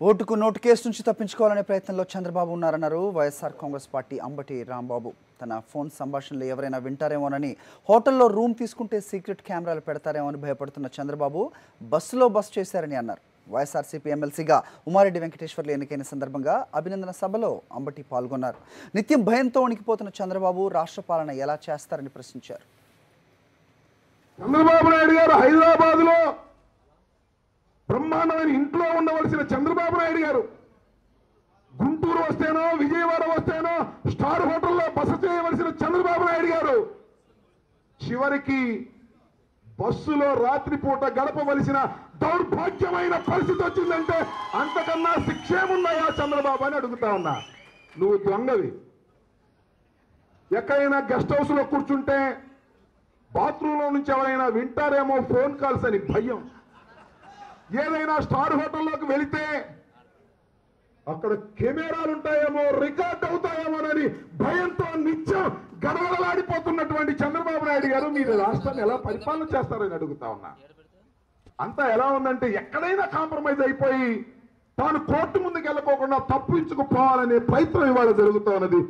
ఓటుకు note case నుంచి తప్పించుకోవాలనే ప్రయత్నంలో చంద్రబాబు ఉన్నారన్నారు వైఎస్ఆర్ కాంగ్రెస్ పార్టీ అంబటి రాంబాబు. తన ఫోన్ సంభాషణలు ఎవరైనా వింటారేమోనని హోటల్లో రూమ్ తీసుకుంటే సీక్రెట్ కెమెరాలు పెడతారేమో అని భయపడుతున్న చంద్రబాబు బస్సులో బస్ చేశారని అన్నారు. వైఎస్ఆర్సీపీ ఎమ్మెల్సీగా ఉమారెడ్డి వెంకటేశ్వర్లు ఎన్నికైన సందర్భంగా అభినందన సభలో అంబటి పాల్గొన్నారు. నిత్యం భయంతో వణికిపోతున్న చంద్రబాబు రాష్ట్ర పాలన ఎలా చేస్తారని ప్రశ్నించారు. చంద్రబాబు నాయుడు గారు హైదరాబాద్లో బ్రహ్మాండమైన ఇంట్లో ఉండవలసిన చంద్రబాబు నాయుడు గారు గుంటూరు వస్తేనో విజయవాడ వస్తేనో స్టార్ హోటల్లో బస చేయవలసిన చంద్రబాబు నాయుడు గారు చివరికి బస్సులో రాత్రిపూట గడపవలసిన దౌర్భాగ్యమైన పరిస్థితి వచ్చిందంటే అంతకన్నా శిక్షేమున్నాయా చంద్రబాబు అని అడుగుతా ఉన్నా. నువ్వు దొంగవి. ఎక్కడైనా గెస్ట్ హౌస్ లో కూర్చుంటే బాత్రూంలో నుంచి ఎవరైనా వింటారేమో ఫోన్ కాల్స్ అని భయం. ఏదైనా స్టార్ హోటల్లోకి వెళితే అక్కడ కెమెరాలు ఉంటాయేమో, రికార్డ్ అవుతాయేమోనని భయంతో నిత్యం గడగడలాడిపోతున్నటువంటి చంద్రబాబు నాయుడు గారు మీరు రాష్ట్రాన్ని ఎలా పరిపాలన చేస్తారని అడుగుతా ఉన్నా. అంతా ఎలా ఉందంటే ఎక్కడైనా కాంప్రమైజ్ అయిపోయి తాను కోర్టు ముందుకు వెళ్ళకోకుండా తప్పించుకుపోవాలనే ప్రయత్నం ఇవాళ జరుగుతూ ఉన్నది.